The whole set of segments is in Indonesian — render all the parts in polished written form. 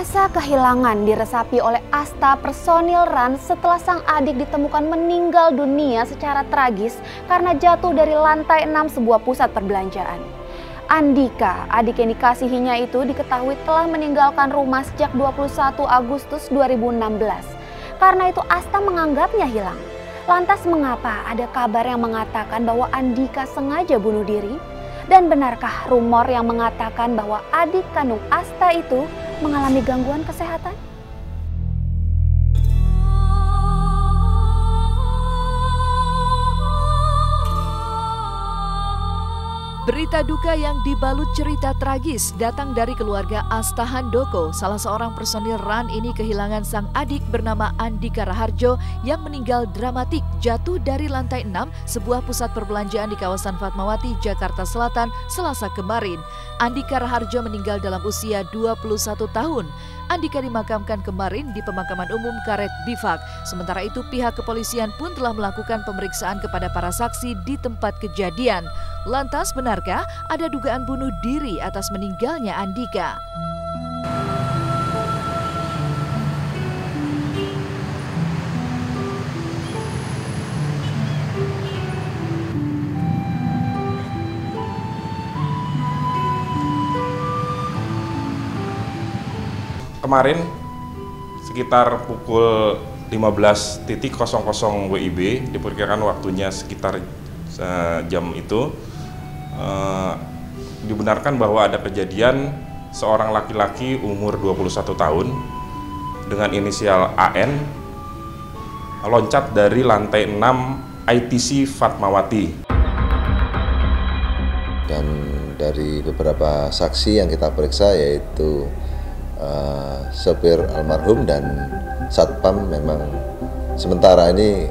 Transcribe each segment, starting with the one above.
Rasa kehilangan diresapi oleh Asta personil RAN setelah sang adik ditemukan meninggal dunia secara tragis karena jatuh dari lantai 6 sebuah pusat perbelanjaan. Andika, adik yang dikasihinya itu diketahui telah meninggalkan rumah sejak 21 Agustus 2016. Karena itu Asta menganggapnya hilang. Lantas mengapa ada kabar yang mengatakan bahwa Andika sengaja bunuh diri? Dan benarkah rumor yang mengatakan bahwa adik kandung Asta itu mengalami gangguan kesehatan? Berita duka yang dibalut cerita tragis datang dari keluarga Asta Handoko. Salah seorang personil RAN ini kehilangan sang adik bernama Andika Raharjo yang meninggal dramatik jatuh dari lantai 6 sebuah pusat perbelanjaan di kawasan Fatmawati, Jakarta Selatan, Selasa kemarin. Andika Raharjo meninggal dalam usia 21 tahun. Andika dimakamkan kemarin di Pemakaman Umum Karet Bifak. Sementara itu pihak kepolisian pun telah melakukan pemeriksaan kepada para saksi di tempat kejadian. Lantas benarkah ada dugaan bunuh diri atas meninggalnya Andika? Kemarin sekitar pukul 15.00 WIB, diperkirakan waktunya sekitar jam itu, dibenarkan bahwa ada kejadian seorang laki-laki umur 21 tahun dengan inisial AN loncat dari lantai 6 ITC Fatmawati. Dan dari beberapa saksi yang kita periksa yaitu sopir almarhum dan satpam, memang sementara ini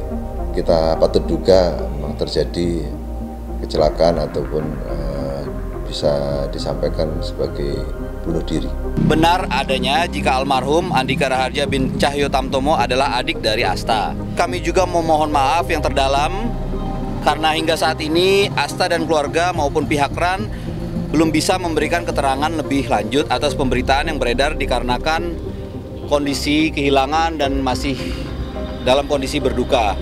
kita patut duga memang terjadi kecelakaan ataupun bisa disampaikan sebagai bunuh diri. Benar adanya jika almarhum Andika Raharja bin Cahyo Tamtomo adalah adik dari Asta. Kami juga memohon maaf yang terdalam karena hingga saat ini Asta dan keluarga maupun pihak RAN belum bisa memberikan keterangan lebih lanjut atas pemberitaan yang beredar dikarenakan kondisi kehilangan dan masih dalam kondisi berduka.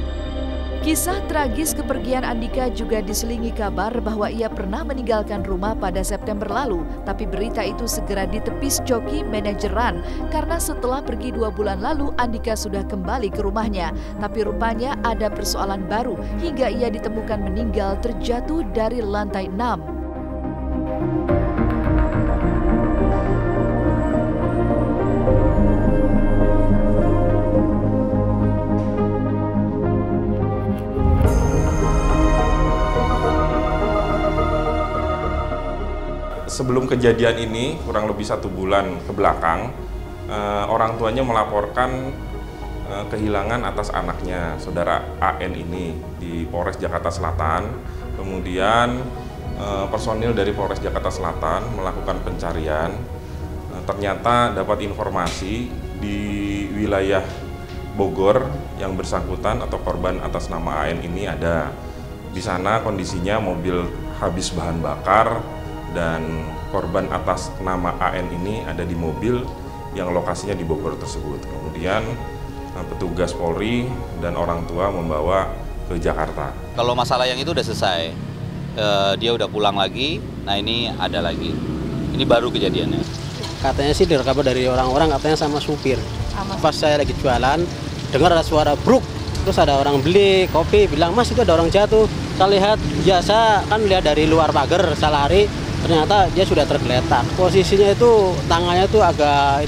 Kisah tragis kepergian Andika juga diselingi kabar bahwa ia pernah meninggalkan rumah pada September lalu, tapi berita itu segera ditepis joki manajer RAN karena setelah pergi 2 bulan lalu Andika sudah kembali ke rumahnya. Tapi rupanya ada persoalan baru hingga ia ditemukan meninggal terjatuh dari lantai 6. Sebelum kejadian ini, kurang lebih 1 bulan ke belakang, orang tuanya melaporkan kehilangan atas anaknya, saudara AN ini, di Polres Jakarta Selatan. Kemudian personil dari Polres Jakarta Selatan melakukan pencarian. Ternyata dapat informasi di wilayah Bogor yang bersangkutan atau korban atas nama AN ini ada. Di sana kondisinya mobil habis bahan bakar dan korban atas nama AN ini ada di mobil yang lokasinya di Bogor tersebut. Kemudian petugas Polri dan orang tua membawa ke Jakarta. Kalau masalah yang itu udah selesai, dia udah pulang lagi, nah ini ada lagi. Ini baru kejadiannya. Katanya sih direkam dari orang-orang, katanya sama supir. Pas saya lagi jualan, dengar ada suara bruk. Terus ada orang beli kopi, bilang, "Mas, itu ada orang jatuh." Saya lihat, biasa kan lihat dari luar pagar, saya lari. Ternyata dia sudah tergeletak. Posisinya itu tangannya tuh agak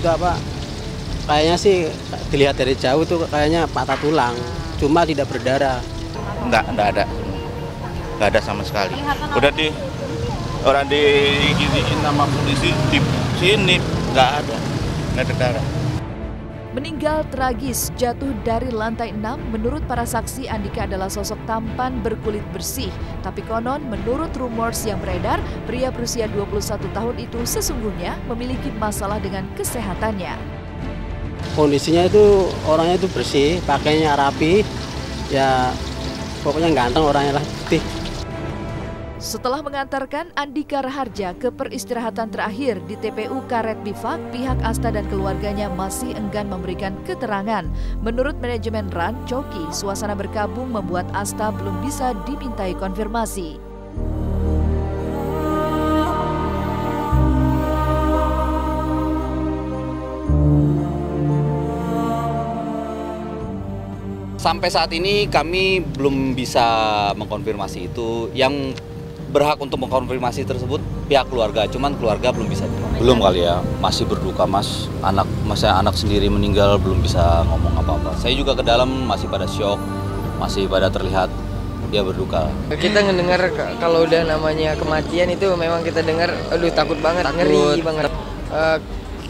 kayaknya sih dilihat dari jauh tuh kayaknya patah tulang, cuma tidak berdarah. Enggak ada sama sekali. Udah orang diginiin sama polisi di sini, nggak ada darah. Meninggal tragis jatuh dari lantai 6, menurut para saksi Andika adalah sosok tampan berkulit bersih. Tapi konon menurut rumors yang beredar, pria berusia 21 tahun itu sesungguhnya memiliki masalah dengan kesehatannya. Kondisinya itu orangnya itu bersih, pakainya rapi, ya pokoknya ganteng orangnya lah, putih. Setelah mengantarkan Andika Raharja ke peristirahatan terakhir di TPU Karet Bifak, pihak Asta dan keluarganya masih enggan memberikan keterangan. Menurut manajemen RAN, Coki, suasana berkabung membuat Asta belum bisa dimintai konfirmasi. Sampai saat ini kami belum bisa mengkonfirmasi itu. Yang berhak untuk mengkonfirmasi tersebut pihak keluarga, cuman keluarga belum bisa. Belum kali ya, masih berduka Mas. Anak sendiri meninggal, belum bisa ngomong apa-apa. Saya juga ke dalam masih pada syok, masih pada terlihat dia berduka. Kita ngedengar kalau udah namanya kematian itu memang kita dengar, aduh takut banget, ngeri banget.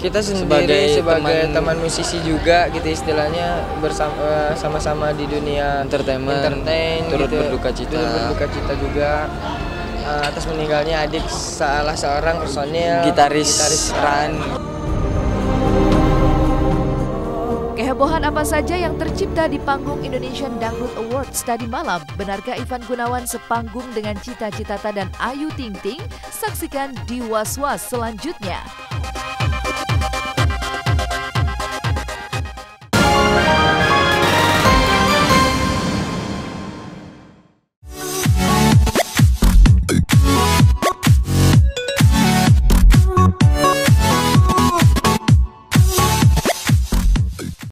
Kita sendiri sebagai teman musisi juga gitu istilahnya, sama-sama di dunia entertain turut gitu, berduka cita juga atas meninggalnya adik salah seorang personil gitaris RAN. Kehebohan apa saja yang tercipta di panggung Indonesian Dangdut Awards tadi malam? Benarkah Ivan Gunawan sepanggung dengan Cita Citata dan Ayu Ting Ting? Saksikan di Was Was selanjutnya.